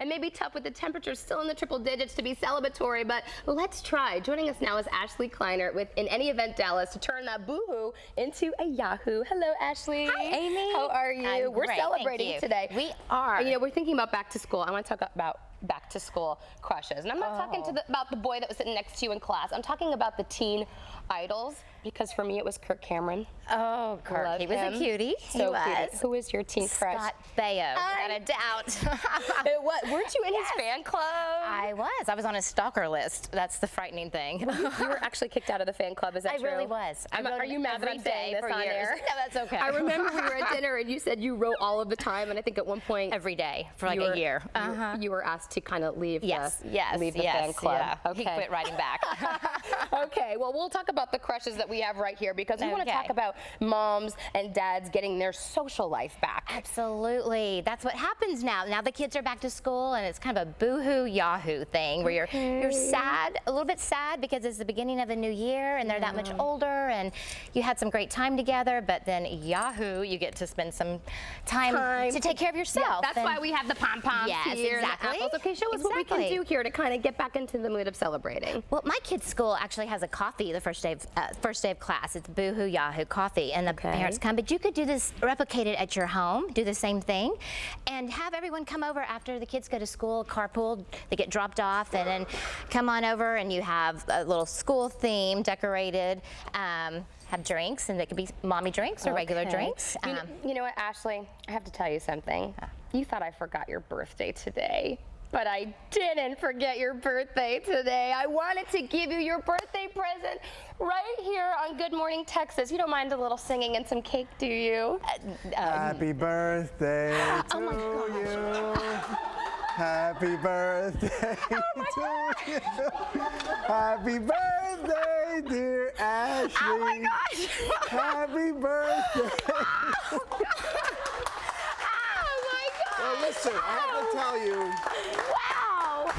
It may be tough with the temperatures still in the triple digits to be celebratory, but let's try. Joining us now is Ashlee Kleinert with In Any Event Dallas to turn that boohoo into a Yahoo. Hello, Ashlee. Hi, Amy. How are you? I'm We're great, celebrating today. We are. And, you know, we're thinking about back to school. I want to talk about back to school crushes. And I'm not talking about the boy that was sitting next to you in class. I'm talking about the teen idols, because for me it was Kirk Cameron. Oh, Kirk, he was a cutie. So cute. Who is your teen crush? Scott Baio, without a doubt. Weren't you in his fan club? I was on his stalker list. That's the frightening thing. You were actually kicked out of the fan club, is that true? I really was. Are you mad that I'm saying this on air? No, that's okay. I remember we were at dinner and you said you wrote all of the time, and I think at one point every day for like a year. You were asked to kind of leave the fan club. Yeah. Okay. He quit writing back. Okay, well, we'll talk about the crushes that we have right here, because we want to talk about moms and dads getting their social life back. Absolutely. That's what happens now. Now the kids are back to school, and it's kind of a boo-hoo Yahoo thing where you're sad, a little bit sad, because it's the beginning of a new year and they're that much older and you had some great time together, but then Yahoo, you get to spend some time to take care of yourself. Yeah, that's why we have the pom-poms here. Exactly. And the apples. Okay, show us what we can do here to kind of get back into the mood of celebrating. Well, my kid's school actually has a coffee the first day of class. It's Boohoo Yahoo coffee, and the parents come. But you could do this, replicate it at your home, do the same thing, and have everyone come over after the kids go to school, carpool, they get dropped off, and then come on over and you have a little school theme decorated, have drinks, and they could be mommy drinks or regular drinks. You know what, Ashlee, I have to tell you something. You thought I forgot your birthday today. But I didn't forget your birthday today. I wanted to give you your birthday present right here on Good Morning Texas. You don't mind a little singing and some cake, do you? Happy birthday to you. Happy birthday to you. Happy birthday, dear Ashlee. Oh my gosh. Happy birthday. Well, listen, I have to tell you. Wow!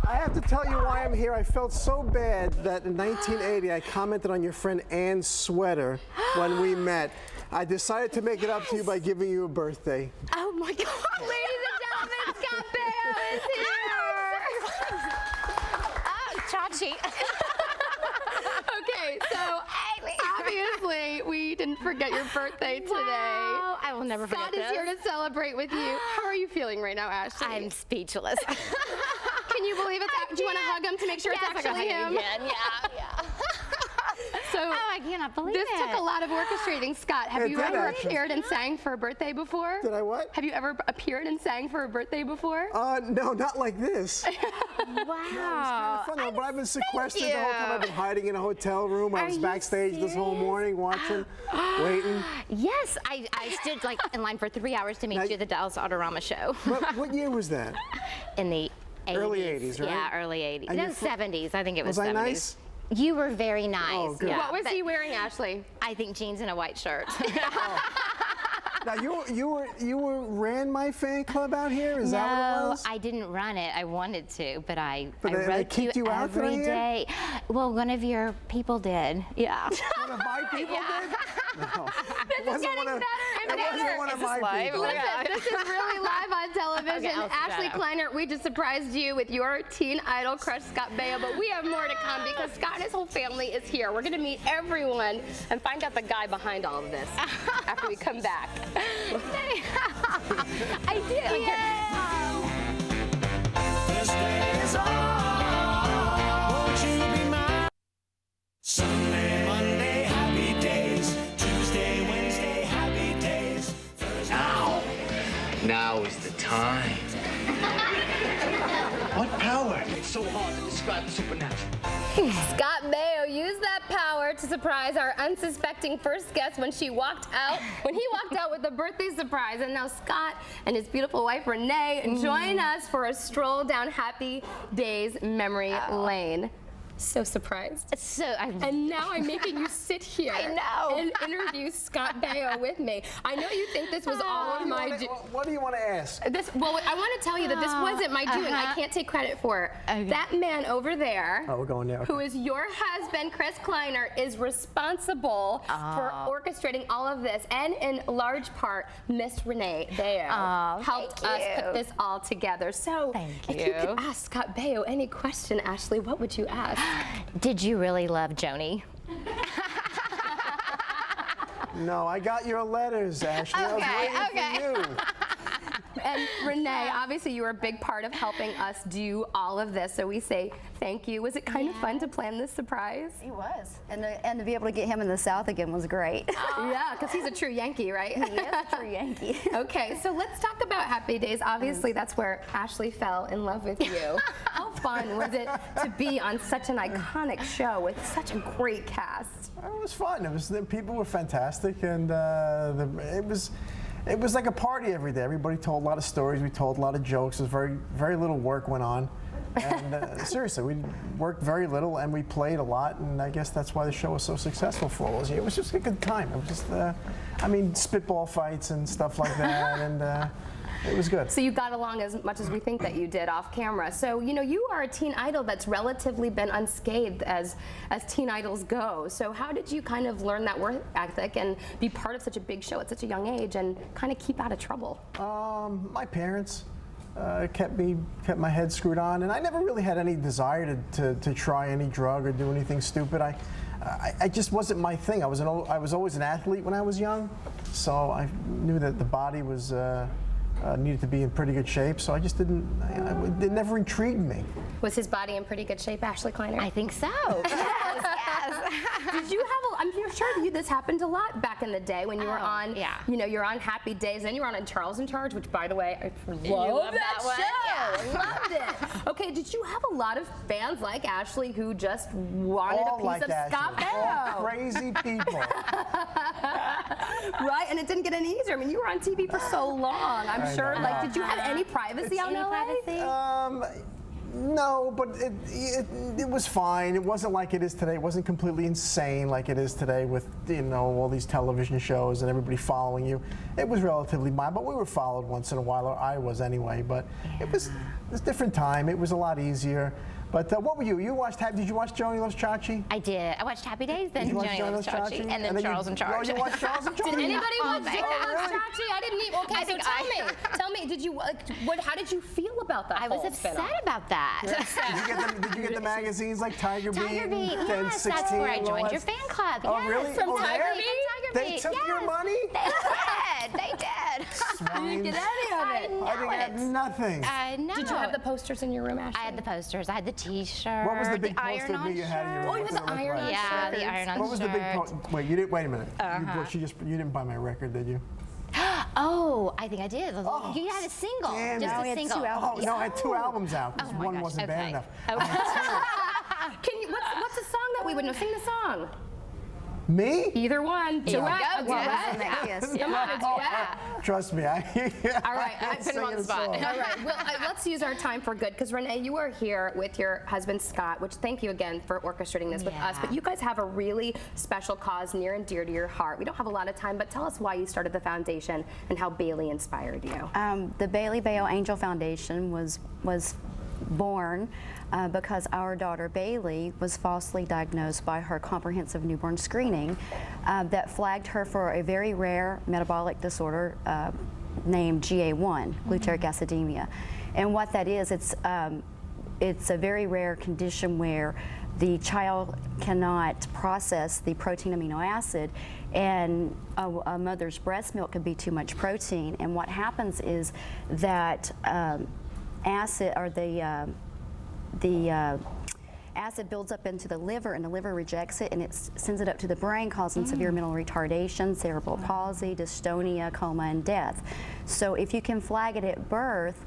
I have to tell you why I'm here. I felt so bad that in 1980 I commented on your friend Ann's sweater when we met. I decided to make it up to you by giving you a birthday. Oh my God! Ladies and gentlemen, Scott Baio is here! Oh, Chachi. Okay, so obviously we didn't forget your birthday today. Wow, I will never forget this. Scott is here to celebrate with you. How are you feeling right now, Ashlee? I'm speechless. Can you believe it's? Do you want to hug him to make sure it's actually him? Yeah. So I cannot believe this took a lot of orchestrating. Scott, have you ever appeared and sang for a birthday before? Did I what? Have you ever appeared and sang for a birthday before? No, not like this. Wow. Fun, but I've been sequestered the whole time. I've been hiding in a hotel room. I was backstage this whole morning watching, waiting. Yes, I stood like in line for 3 hours to meet you at the Dallas Autorama show. What year was that? In the 80s. Early 80s, right? Yeah, early 80s. And No, 70s. I think it was 70s. Was I nice? You were very nice. Oh, good. Yeah. What was he wearing, Ashlee? I think jeans and a white shirt. Now you ran my fan club out here? Is that what it was? No, I didn't run it. I wanted to, but I they wrote kicked you out every day. Well, one of your people did. Yeah. One of my people did? No. This is getting better and better. It wasn't one of my people. Listen, this is really live on television. Ashlee Kleinert, we just surprised you with your teen idol crush, Scott Baio, but we have more to come because Scott and his whole family is here. We're going to meet everyone and find out the guy behind all of this after we come back. I do. Yeah. This day is all. Won't you be mine? Sunday, Monday, happy days. Tuesday, Wednesday, happy days. Thursday. Now is the time. What power? It's so hard to describe the supernatural. Scott Baio used that power to surprise our unsuspecting first guest when he walked out with a birthday surprise. And now Scott and his beautiful wife Renee join us for a stroll down Happy Days memory lane. So surprised. I'm And now I'm making you sit here I know. and interview Scott Baio with me. I know you think this was all of my What do you want to ask? Well, I want to tell you that this wasn't my doing. I can't take credit for it. Okay. That man over there, Oh, we're going there. who Okay. is your husband, Chris Kleinert, is responsible for orchestrating all of this, and in large part, Miss Renee Baio helped us thank put you. this all together. So, Thank if you you. could ask Scott Baio any question, Ashlee, what would you ask? Did you really love Joni? No, I got your letters, Ashley. I was waiting for you. And Renee, obviously you were a big part of helping us do all of this, so we say thank you. Was it kind of fun to plan this surprise? He was. And to be able to get him in the South again was great. Yeah, because he's a true Yankee, right? He is a true Yankee. Okay, so let's talk about Happy Days. Obviously, that's where Ashlee fell in love with you. How fun was it to be on such an iconic show with such a great cast? It was fun. The people were fantastic, and it was like a party every day. Everybody told a lot of stories. We told a lot of jokes. Very little work went on. And seriously, we worked very little and we played a lot, and I guess that's why the show was so successful for all those years. It was just a good time. It was just, spitball fights and stuff like that, and it was good. So you got along as much as we think that you did off camera. So, you are a teen idol that's relatively been unscathed as teen idols go. So how did you kind of learn that work ethic and be part of such a big show at such a young age and kind of keep out of trouble? My parents kept my head screwed on, and I never really had any desire to try any drug or do anything stupid. I just wasn't my thing. I was always an athlete when I was young, so I knew that the body was needed to be in pretty good shape. So I just didn't. It never intrigued me. Was his body in pretty good shape, Ashlee Kleinert? I think so. Yes. Did you have I'm sure that this happened a lot back in the day when you were on, you're on Happy Days, then you were on Charles in Charge, which, by the way, I love that one? show. I loved it. Okay, did you have a lot of fans like Ashlee who just wanted All a piece like of Ashley. Scott Baio? All crazy people. Right, and it didn't get any easier. I mean, you were on TV for so long. I'm sure. know. Like, did you have any privacy out in LA? No, but it was fine. It wasn't like it is today. It wasn't completely insane like it is today with all these television shows and everybody following you. It was relatively mild, but we were followed once in a while, or I was anyway. But it was a different time. It was a lot easier. But what were you? Did you watch Joni Loves Chachi? I did. I watched Happy Days, then Did you watch Joni Loves Chachi, and then Charles in Charge. Oh, you watched Charles in Charge? Did anybody watch my Joni God. Loves Chachi? I didn't even. Okay, I so think tell me, did you how did you feel about that? I was whole upset spin-off? about that. Did you get the magazines like Tiger Beat? Tiger Beat, and yes, 16 that's where I and all joined that your fan club. Oh, yes. really? From Oh, Tiger they- Beat? They Beat, took your yes. money? They did. Swines. Get any of it. I didn't get nothing. I know. Did you have the posters in your room, Ashlee? I had the posters. I had the T-shirt. What was the big poster of iron-on me you had in your shirt. room? Oh, you What had did the it look iron-on like? Yeah, the iron-on What was the big shirt. Wait, you didn't. Wait a minute. You didn't buy my record, did you? Oh, I think I did. Oh, You had a single. damn. Just No, a he had single. two albums. Oh no, I had 2 albums out because Oh my one gosh, wasn't bad okay. enough. Can you? What's a song that we would know? Sing the song. Me? Either one. Duet. go. A Yeah. duet. Yes. Come on, a duet. Trust me. All right, I put him on the spot. Song. All right, well, let's use our time for good, because Renee, you are here with your husband Scott, which thank you again for orchestrating this with us, but you guys have a really special cause near and dear to your heart. We don't have a lot of time, but tell us why you started the foundation and how Bailey inspired you. The Bailey Baio Angel Foundation was born because our daughter Bailey was falsely diagnosed by her comprehensive newborn screening that flagged her for a very rare metabolic disorder named GA1, glutaric acidemia. And what that is, it's a very rare condition where the child cannot process the protein amino acid, and a mother's breast milk could be too much protein. And what happens is that acid, or the acid builds up into the liver, and the liver rejects it, and it sends it up to the brain, causing severe mental retardation, cerebral palsy, dystonia, coma, and death. So if you can flag it at birth,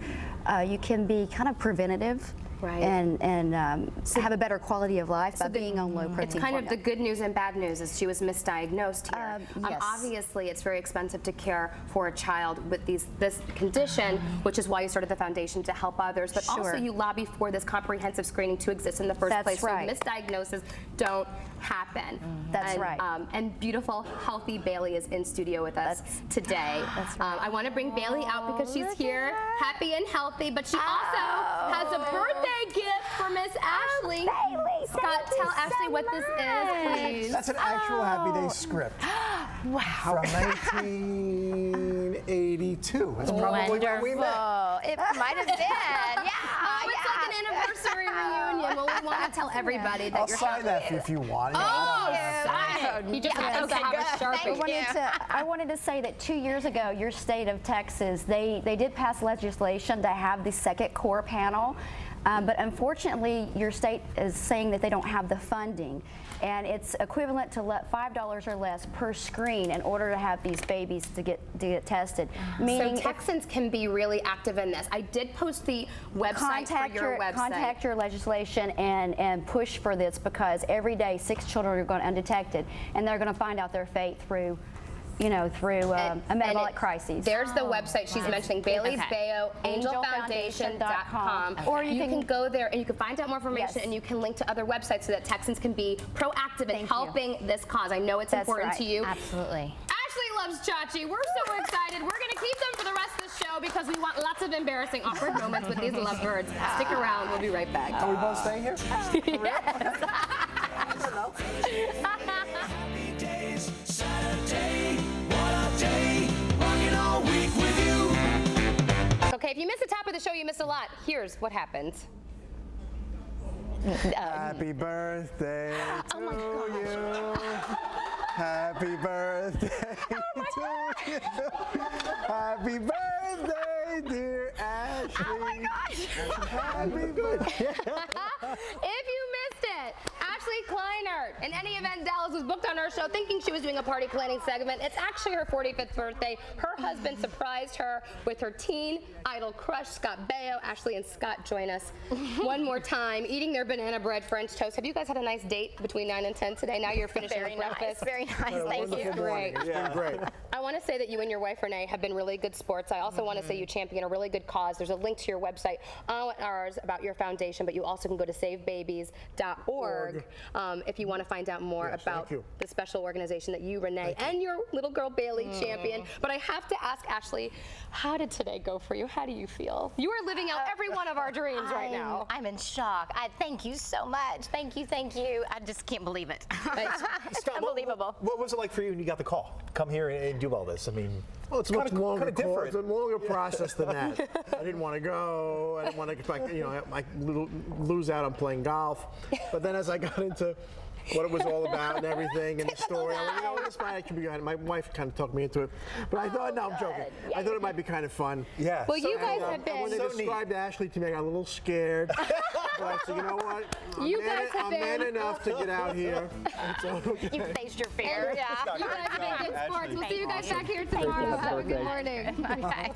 you can be kind of preventative Right. and have a better quality of life by being on low protein It's kind of the formula. good news and bad news is she was misdiagnosed here. Yes. Obviously, it's very expensive to care for a child with this condition, which is why you started the foundation to help others. But also, Sure. you lobby for this comprehensive screening to exist in the first That's place, right. so misdiagnoses don't happen. That's and, right. And beautiful, healthy Bailey is in studio with us today. I want to bring Bailey out because she's here, happy and healthy, but she also has a birthday gift for Miss Ashlee. Scott, tell Ashlee what this is, please. That's an actual Happy Days script. Wow. From 1982. That's probably when we met. Wonderful. It might have been. Yeah. Oh, it's like an anniversary reunion. Well, we want to tell everybody that I'll you're sign that if you want. He just happens to have a Sharpie. I wanted to say that 2 years ago, your state of Texas, they did pass legislation to have the second core panel, but unfortunately, your state is saying that they don't have the funding. And it's equivalent to $5 or less per screen in order to have these babies to get tested. Meaning So Texans can be really active in this. I did post the website for your website. contact your legislation and push for this, because every day 6 children are going undetected, and they're going to find out their fate through a metabolic crisis. There's the website she's mentioning, Bailey's Baio, angelfoundation.com. Or you can go there and you can find out more information, Yes. and you can link to other websites so that Texans can be proactive in Thank you. helping this cause. I know it's That's important right. to you. Absolutely. Ashley loves Chachi. We're so excited. We're going to keep them for the rest of the show because we want lots of embarrassing, awkward moments with these lovebirds. Stick around. We'll be right back. Are we both staying here? Happy days, Saturday, what a day, rocking all week with you. Okay, if you missed the top of the show, you missed a lot. Here's what happens. Happy birthday to you. Happy birthday to you. Happy birthday, dear Ashley. Oh my gosh. Happy birthday. If you missed it, Ashlee Kleinert, in any event, Dallas was booked on our show thinking she was doing a party planning segment. It's actually her 45th birthday. Her husband surprised her with her teen idol crush, Scott Baio. Ashley and Scott join us one more time, eating their banana bread French toast. Have you guys had a nice date between 9 and 10 today? Now you're finishing Very with breakfast. nice. Very nice. Thank you. Great. It's been great. I want to say that you and your wife Renee have been really good sports. I also want to say you champion a really good cause. There's a link to your website on ours about your foundation, but you also can go to savebabies.org if you want to find out more about the special organization that you, Renee, and your little girl Bailey champion. But I have to ask Ashley, how did today go for you? How do you feel? You are living out every one of our dreams right now. I'm in shock. Thank you so much. Thank you. Thank you. I just can't believe it. It's Scott, unbelievable. What was it like for you when you got the call? Come here and do all this. I mean, Well, it's kind much of longer. different. It's a longer process than that. I didn't want to go. I didn't want to, lose out on playing golf. But then as I got into what it was all about and everything and the story, I went, this might be good. My wife kind of talked me into it. But I thought, no, I'm joking. I thought it might be kind of fun. Yeah. Well, you guys have And been. when they described Ashley to me, I got a little scared. But I said, you know what? I'm man enough to get out here. It's okay. You faced your fear. You guys have been good sports. We'll see you guys back here tomorrow. Have a good morning. Okay.